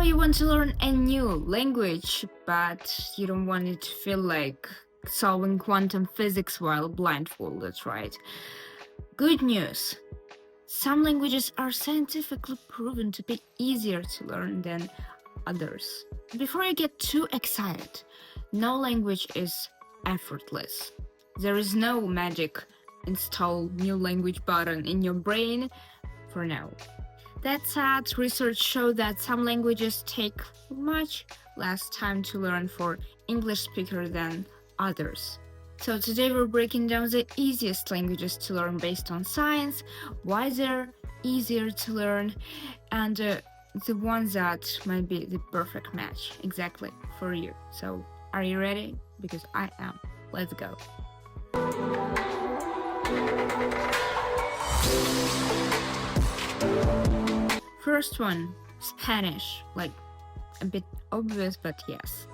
you want to learn a new language, but you don't want it to feel like solving quantum physics while blindfolded, right? Good news. Some languages are scientifically proven to be easier to learn than others. Before you get too excited, no language is effortless. There is no magic install new language button in your brain for now. That said, research showed that some languages take much less time to learn for English speakers than others. So today we're breaking down the easiest languages to learn based on science, why they're easier to learn, and the ones that might be the perfect match exactly for you. So are you ready? Because I am. Let's go. First one, Spanish. Like, a bit obvious, but yes.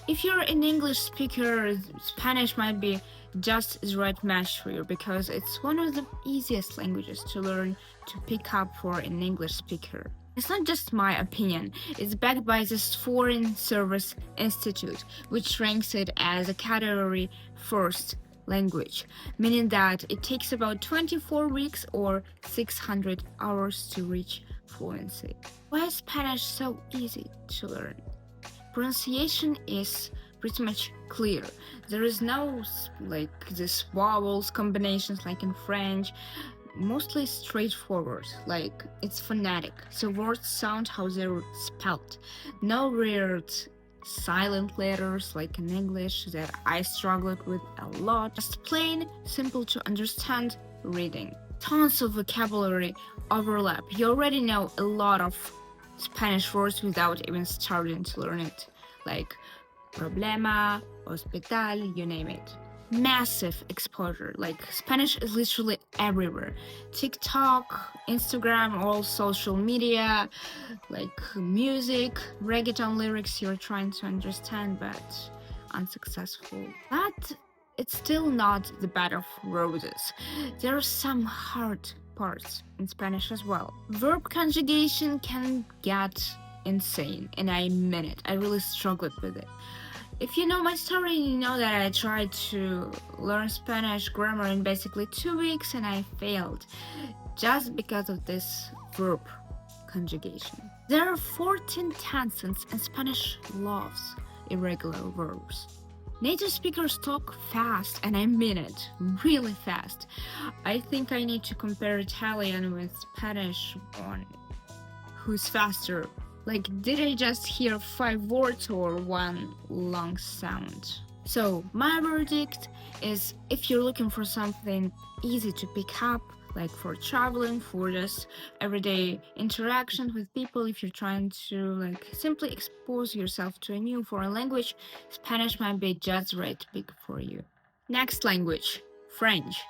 If you're an English speaker, Spanish might be just the right match for you because it's one of the easiest languages to learn to pick up for an English speaker. It's not just my opinion, it's backed by this Foreign Service Institute, which ranks it as a category first language, meaning that it takes about 24 weeks or 600 hours to reach fluency. Why is Spanish so easy to learn? Pronunciation is pretty much clear. There is no this vowels combinations like in French. Mostly straightforward, like it's phonetic, so words sound how they're spelled. No weird silent letters like in English that I struggled with a lot. Just plain, simple to understand reading. Tons of vocabulary overlap. You already know a lot of Spanish words without even starting to learn it, like problema, hospital, you name it. Massive exposure, like Spanish is literally everywhere. TikTok, Instagram, all social media, like music, reggaeton lyrics you're trying to understand but unsuccessful. But it's still not the bed of roses. There are some hard parts in Spanish as well. Verb conjugation can get insane, and I mean it. I really struggled with it. If you know my story, you know that I tried to learn Spanish grammar in basically 2 weeks and I failed just because of this verb conjugation. There are 14 tenses and Spanish loves irregular verbs. Native speakers talk fast, and I mean it, really fast. I think I need to compare Italian with Spanish on who's faster. Like, did I just hear 5 words or one long sound? So, my verdict is if you're looking for something easy to pick up, like for traveling, for just everyday interaction with people, if you're trying to simply expose yourself to a new foreign language, Spanish might be just right pick for you. Next language, French.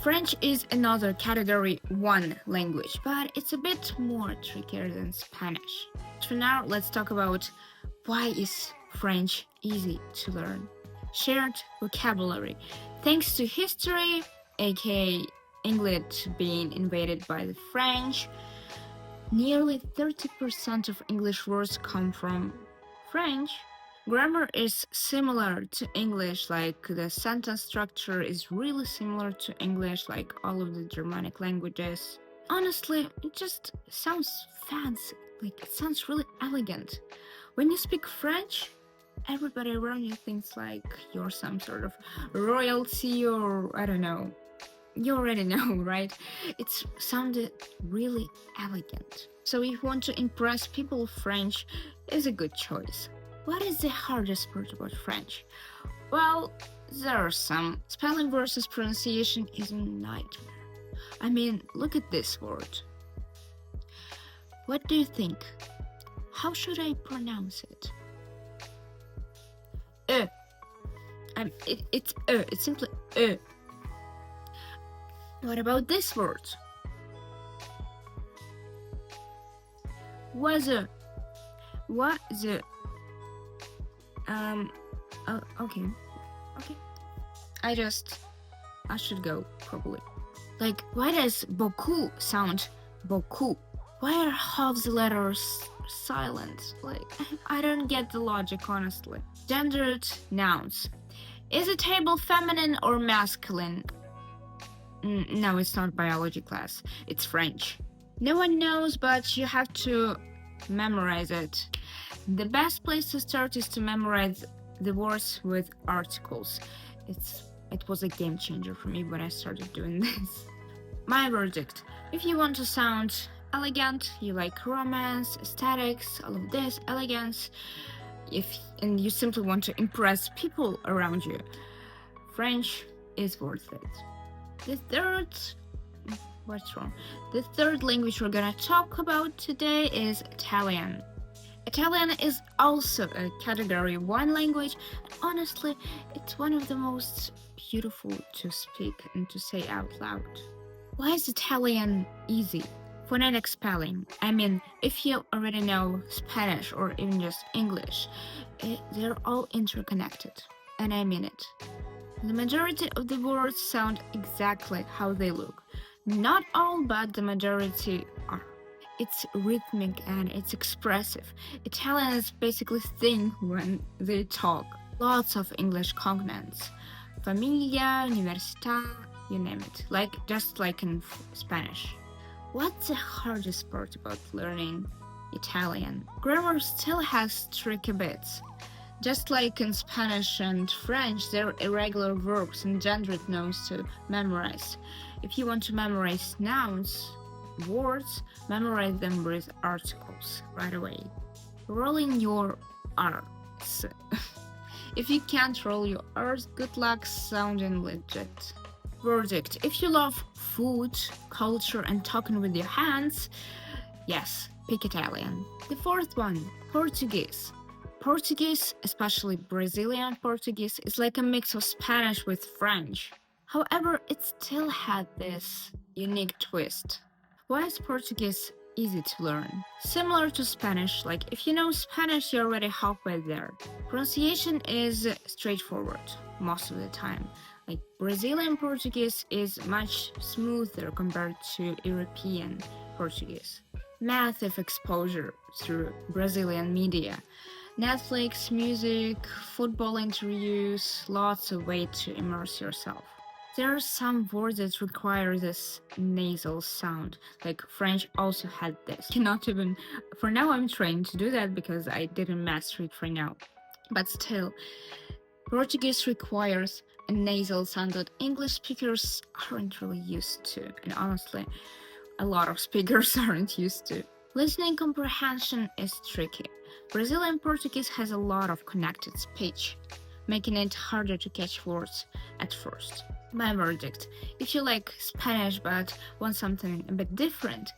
French is another category 1 language, but it's a bit more trickier than Spanish. For now, let's talk about why is French easy to learn. Shared vocabulary. Thanks to history, aka English being invaded by the French, nearly 30% of English words come from French. Grammar is similar to English, like the sentence structure is really similar to English, like all of the Germanic languages. Honestly, it just sounds fancy, like it sounds really elegant. When you speak French, everybody around you thinks like you're some sort of royalty or I don't know. You already know, right? It sounded really elegant. So if you want to impress people, French is a good choice. What is the hardest part about French? Well, there are some. Spelling versus pronunciation is a nightmare. I mean, look at this word. What do you think? How should I pronounce it? It's simply What about this word? Was okay. I should go probably. Like, why does beaucoup sound beaucoup? Why are half the letters silent. Like, I don't get the logic, honestly. Gendered nouns. Is a table feminine or masculine? No, it's not biology class. It's French. No one knows, but you have to memorize it. The best place to start is to memorize the words with articles. It was a game changer for me when I started doing this. My verdict. If you want to sound elegant, you like romance, aesthetics, all of this, elegance, and you simply want to impress people around you, French is worth it. What's wrong? The third language we're gonna talk about today is Italian. Italian is also a category 1 language, and honestly, it's one of the most beautiful to speak and to say out loud. Why is Italian easy? Phonetic spelling. I mean, if you already know Spanish or even just English, they're all interconnected, and I mean it. The majority of the words sound exactly how they look. Not all, but the majority are. It's rhythmic and it's expressive. Italian is basically sing when they talk. Lots of English consonants. Familia, università, you name it. Just like in Spanish. What's the hardest part about learning Italian? Grammar still has tricky bits. Just like in Spanish and French, there are irregular verbs and gendered nouns to memorize. If you want to memorize nouns, words, memorize them with articles right away. Rolling your R's. If you can't roll your R's, good luck sounding legit. Verdict. If you love food, culture, and talking with your hands, yes, pick Italian. The fourth one, Portuguese. Portuguese, especially Brazilian Portuguese, is like a mix of Spanish with French. However, it still had this unique twist. Why is Portuguese easy to learn? Similar to Spanish, like if you know Spanish, you're already halfway there. Pronunciation is straightforward most of the time. Like Brazilian Portuguese is much smoother compared to European Portuguese. Massive exposure through Brazilian media. Netflix, music, football interviews, lots of ways to immerse yourself. There are some words that require this nasal sound, like French also had this. For now I'm trained to do that because I didn't master it for now. But still, Portuguese requires a nasal sound that English speakers aren't really used to, and honestly, a lot of speakers aren't used to. Listening comprehension is tricky. Brazilian Portuguese has a lot of connected speech, making it harder to catch words at first. My verdict: if you like Spanish but want something a bit different,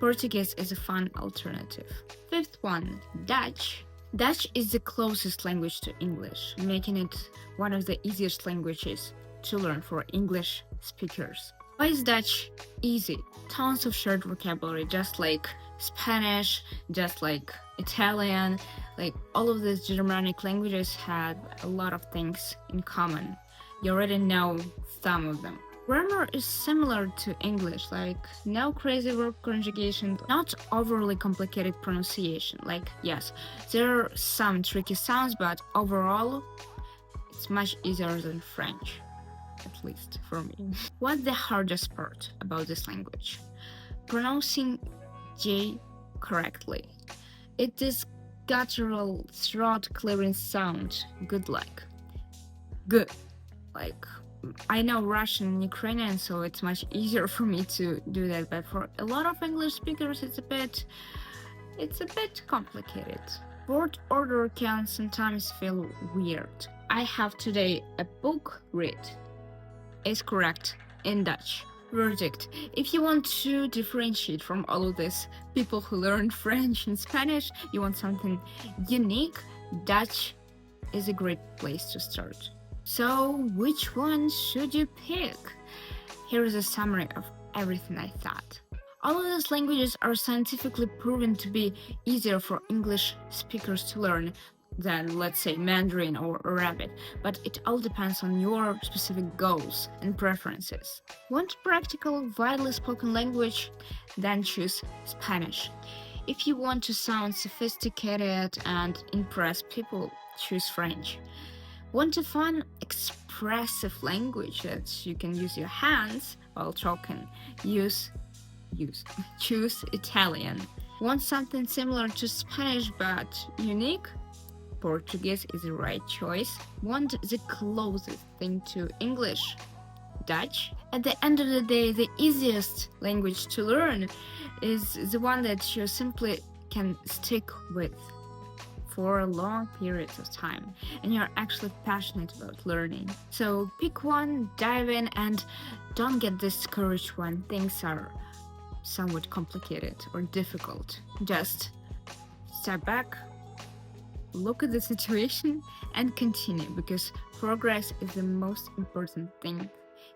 Portuguese is a fun alternative. Fifth one, Dutch. Dutch is the closest language to English, making it one of the easiest languages to learn for English speakers. Why is Dutch easy? Tons of shared vocabulary, just like Spanish, just like Italian, like all of these Germanic languages had a lot of things in common. You already know some of them. Grammar is similar to English, like no crazy verb conjugation, not overly complicated pronunciation. Like, yes, there are some tricky sounds, but overall, it's much easier than French, at least for me. What's the hardest part about this language? Pronouncing J correctly. It is guttural, throat-clearing sound. Good luck. Good. Like, I know Russian and Ukrainian, so it's much easier for me to do that, but for a lot of English speakers, it's a bit complicated. Word order can sometimes feel weird. I have today a book read is correct in Dutch. Verdict: if you want to differentiate from all of this people who learn French and Spanish, you want something unique, Dutch is a great place to start. So, which one should you pick? Here is a summary of everything I thought. All of these languages are scientifically proven to be easier for English speakers to learn than, let's say, Mandarin or Arabic, but it all depends on your specific goals and preferences. Want practical, widely spoken language? Then choose Spanish. If you want to sound sophisticated and impress people, choose French. Want a fun, expressive language that you can use your hands while talking? Choose Italian. Want something similar to Spanish but unique? Portuguese is the right choice. Want the closest thing to English? Dutch. At the end of the day, the easiest language to learn is the one that you simply can stick with for long periods of time and you're actually passionate about learning. So pick one, dive in, and don't get discouraged when things are somewhat complicated or difficult. Just step back, look at the situation, and continue, because progress is the most important thing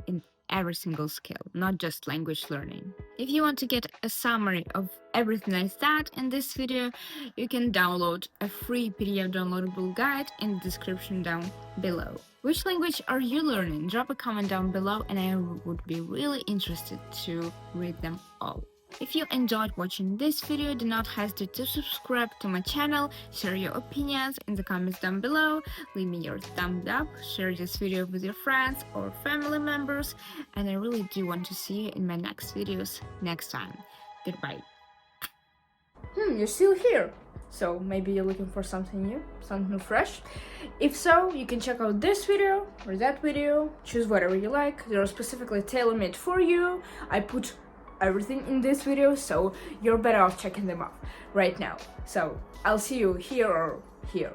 in every single skill, not just language learning. If you want to get a summary of everything I said in this video, you can download a free PDF downloadable guide in the description down below. Which language are you learning? Drop a comment down below and I would be really interested to read them all. If you enjoyed watching this video, do not hesitate to subscribe to my channel, share your opinions in the comments down below, leave me your thumbs up, share this video with your friends or family members, and I really do want to see you in my next videos next time. Goodbye. You're still here. So maybe you're looking for something new, something fresh. If so, you can check out this video or that video, choose whatever you like. they're specifically tailor-made for you. I put everything in this video, so you're better off checking them out right now. So I'll see you here or here.